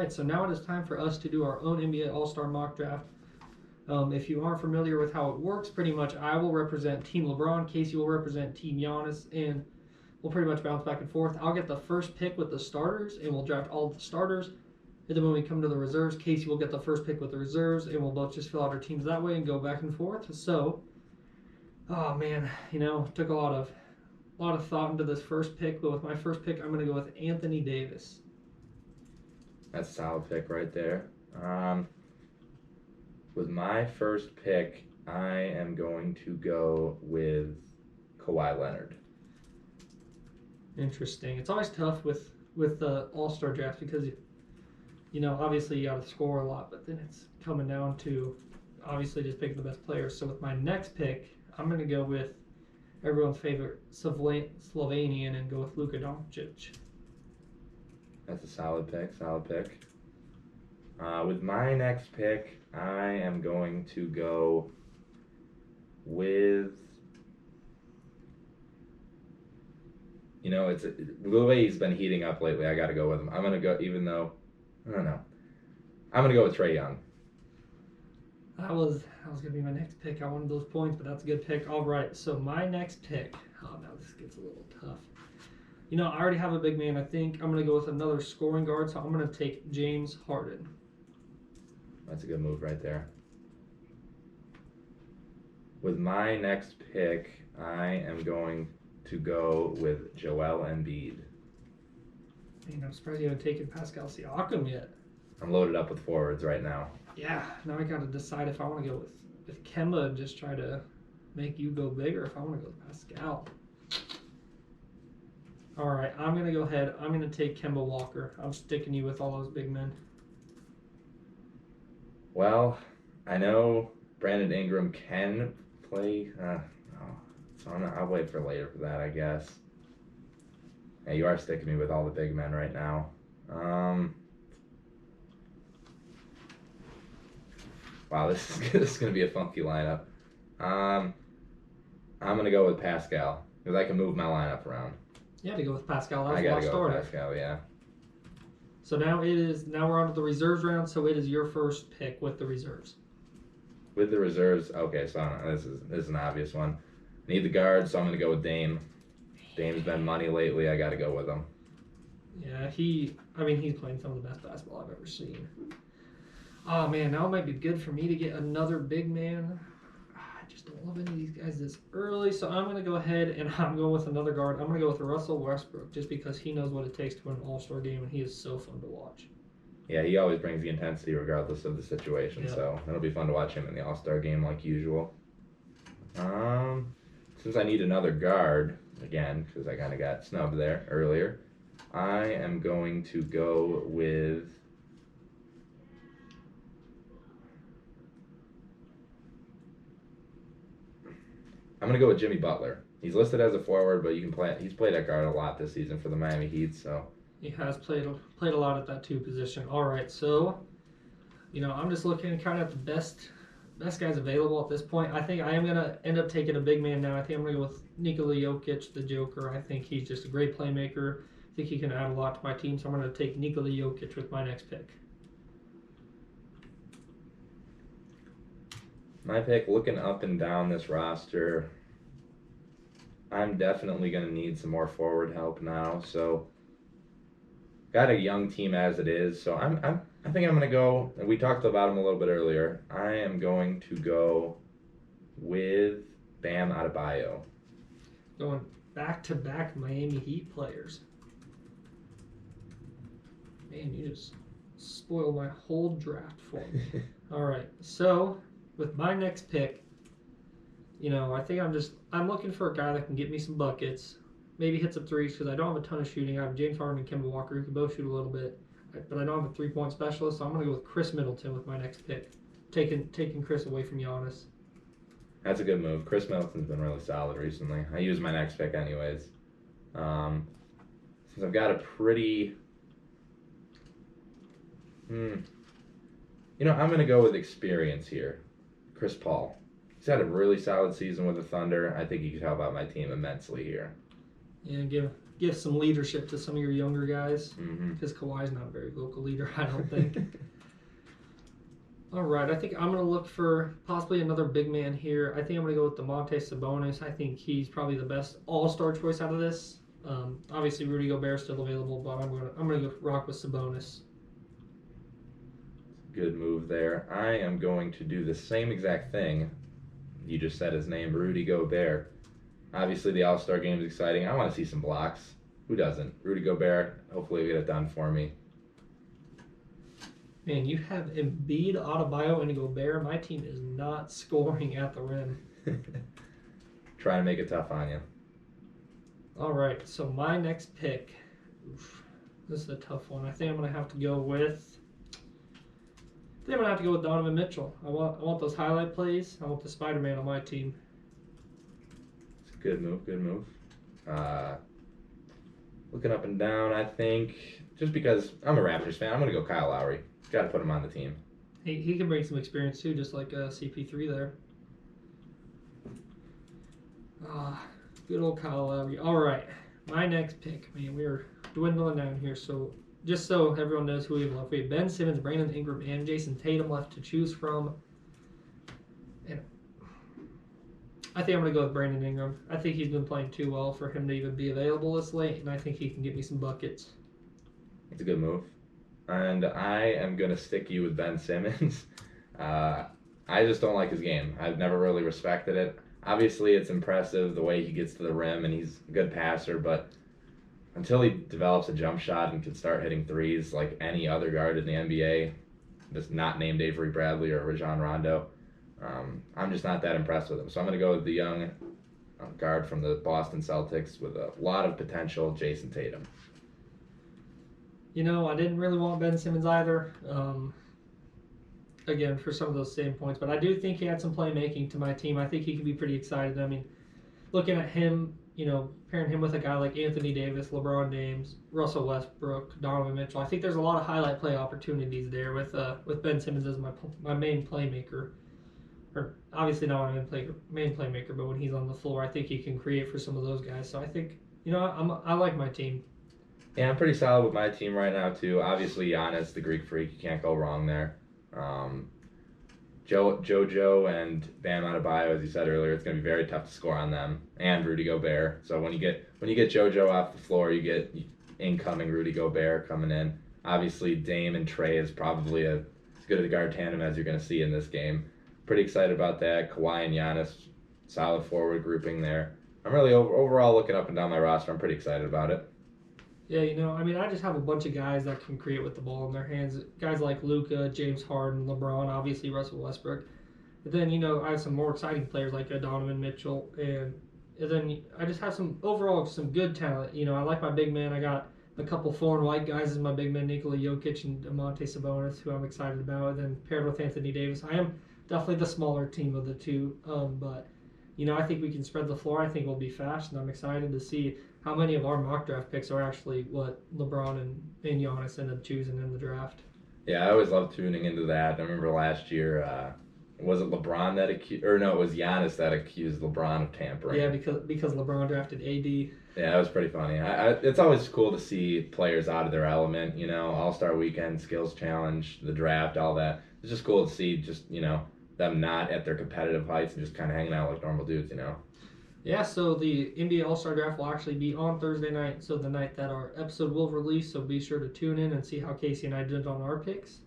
right, so now it is time for us to do our own NBA All-Star mock draft. If you aren't familiar with how it works, pretty much I will represent Team LeBron, Casey will represent Team Giannis, and we'll pretty much bounce back and forth. I'll get the first pick with the starters, and we'll draft all of the starters. And then when we come to the reserves, Casey will get the first pick with the reserves, and we'll both just fill out our teams that way and go back and forth. So, oh man, took a lot of thought into this first pick, but with my first pick, I'm going to go with Anthony Davis. That's a solid pick right there. With my first pick, I am going to go with Kawhi Leonard. Interesting. It's always tough with the All-Star draft because, obviously you got to score a lot, but then it's coming down to obviously just picking the best players. So with my next pick, I'm going to go with everyone's favorite Slovenian and go with Luka Doncic. That's a solid pick. With my next pick, I am going to go with, it's the way he's been heating up lately. I got to go with him. I'm going to go, even though, I don't know. I'm going to go with Trae Young. That was going to be my next pick. I wanted those points, but that's a good pick. All right, so my next pick. Oh, now this gets a little tough. I already have a big man. I think I'm going to go with another scoring guard, so I'm going to take James Harden. That's a good move right there. With my next pick, I am going to go with Joel Embiid. Man, I'm surprised you haven't taken Pascal Siakam yet. I'm loaded up with forwards right now. Yeah, now I got to decide if I want to go with Kemba and just try to make you go big, or if I want to go with Pascal. All right, I'm going to go ahead. I'm going to take Kemba Walker. I'm sticking you with all those big men. Well, I know Brandon Ingram can play. So I'll wait for later for that, I guess. Yeah, you are sticking me with all the big men right now. Wow, this is going to be a funky lineup. I'm going to go with Pascal because I can move my lineup around. You had to go with Pascal. I got to go with Pascal, yeah. So now we're on to the reserves round, so it is your first pick with the reserves. With the reserves, okay, so this is an obvious one. Need the guard, so I'm going to go with Dame. Dame's been money lately. I got to go with him. Yeah, he's playing some of the best basketball I've ever seen. Oh, man, now it might be good for me to get another big man. I just don't love any of these guys this early, so I'm going to go ahead and I'm going with another guard. I'm going to go with Russell Westbrook just because he knows what it takes to win an All-Star game, and he is so fun to watch. Yeah, he always brings the intensity regardless of the situation, so it'll be fun to watch him in the All-Star game like usual. Since I need another guard, again, because I kind of got snubbed there earlier, I am going to go with... I'm going to go with Jimmy Butler. He's listed as a forward, but he's played at guard a lot this season for the Miami Heat, so... He has played a lot at that 2 position. All right, so, I'm just looking kind of at the best guys available at this point. I think I am going to end up taking a big man now. I think I'm going to go with Nikola Jokic, the Joker. I think he's just a great playmaker. I think he can add a lot to my team, so I'm going to take Nikola Jokic with my next pick. My pick, looking up and down this roster, I'm definitely going to need some more forward help now. So, got a young team as it is. So I think I'm going to go. And we talked about him a little bit earlier. I am going to go with Bam Adebayo. Going back-to-back Miami Heat players. Man, you just spoiled my whole draft for me. All right, so with my next pick, I think I'm looking for a guy that can get me some buckets, maybe hit some threes because I don't have a ton of shooting. I have James Harden and Kemba Walker who can both shoot a little bit, but I don't have a three-point specialist, so I'm going to go with Chris Middleton with my next pick, taking Chris away from Giannis. That's a good move. Chris Middleton's been really solid recently. I use my next pick anyways. Since I've got a pretty... I'm going to go with experience here. Chris Paul. He's had a really solid season with the Thunder. I think he could help out my team immensely here. Yeah, give some leadership to some of your younger guys. Mm-hmm. Because Kawhi's not a very vocal leader, I don't think. All right, I think I'm going to look for possibly another big man here. I think I'm going to go with Domantas Sabonis. I think he's probably the best all-star choice out of this. Obviously, Rudy Gobert is still available, but I'm going to go rock with Sabonis. Good move there. I am going to do the same exact thing. You just said his name, Rudy Gobert. Obviously, the All-Star game is exciting. I want to see some blocks. Who doesn't? Rudy Gobert, hopefully he'll get it done for me. Man, you have Embiid, Adebayo, and Gobert. My team is not scoring at the rim. Try to make it tough on you. All right, so my next pick. This is a tough one. I think I'm going to have to go with Donovan Mitchell. I want those highlight plays. I want the Spider-Man on my team. It's a good move, good move. Looking up and down, I think, just because I'm a Raptors fan, I'm going to go Kyle Lowry. Got to put him on the team. He can bring some experience too, just like CP3 there. Good old Kyle Lowry. All right, my next pick. Man, we're dwindling down here. So just so everyone knows who we have left, we have Ben Simmons, Brandon Ingram, and Jason Tatum left to choose from. And I think I'm going to go with Brandon Ingram. I think he's been playing too well for him to even be available this late, and I think he can get me some buckets. It's a good move. And I am going to stick you with Ben Simmons. I just don't like his game. I've never really respected it. Obviously, it's impressive the way he gets to the rim, and he's a good passer, but until he develops a jump shot and can start hitting threes like any other guard in the NBA, just not named Avery Bradley or Rajon Rondo, I'm just not that impressed with him. So I'm going to go with the young guard from the Boston Celtics with a lot of potential, Jason Tatum. You know, I didn't really want Ben Simmons either, again, for some of those same points. But I do think he had some playmaking to my team. I think he could be pretty excited. I mean, looking at him, you know, pairing him with a guy like Anthony Davis, LeBron James, Russell Westbrook, Donovan Mitchell, I think there's a lot of highlight play opportunities there with Ben Simmons as my main playmaker. Or obviously not my main playmaker, but when he's on the floor, I think he can create for some of those guys. So I think, you know, I like my team. Yeah, I'm pretty solid with my team right now, too. Obviously, Giannis, the Greek freak, you can't go wrong there. JoJo and Bam Adebayo, as you said earlier, it's going to be very tough to score on them, and Rudy Gobert. So when you get JoJo off the floor, you get incoming Rudy Gobert coming in. Obviously, Dame and Trey is probably as good a guard tandem as you're going to see in this game. Pretty excited about that. Kawhi and Giannis, solid forward grouping there. I'm really overall looking up and down my roster. I'm pretty excited about it. Yeah, you know, I mean, I just have a bunch of guys that can create with the ball in their hands. Guys like Luka, James Harden, LeBron, obviously Russell Westbrook. But then, you know, I have some more exciting players like Donovan Mitchell. And then I just have some good talent. You know, I like my big man. I got a couple foreign white guys as my big men, Nikola Jokic and Domantas Sabonis, who I'm excited about. And then paired with Anthony Davis. I am definitely the smaller team of the two. But, you know, I think we can spread the floor. I think we'll be fast. And I'm excited to see how many of our mock draft picks are actually what LeBron and Giannis end up choosing in the draft. Yeah, I always love tuning into that. I remember last year, was it LeBron that it was Giannis that accused LeBron of tampering. Yeah, because LeBron drafted AD. Yeah, that was pretty funny. It's always cool to see players out of their element, you know, All-Star Weekend, Skills Challenge, the draft, all that. It's just cool to see just, you know, them not at their competitive heights and just kind of hanging out like normal dudes, you know. Yeah, so the NBA All-Star Draft will actually be on Thursday night, so the night that our episode will release, so be sure to tune in and see how Casey and I did on our picks.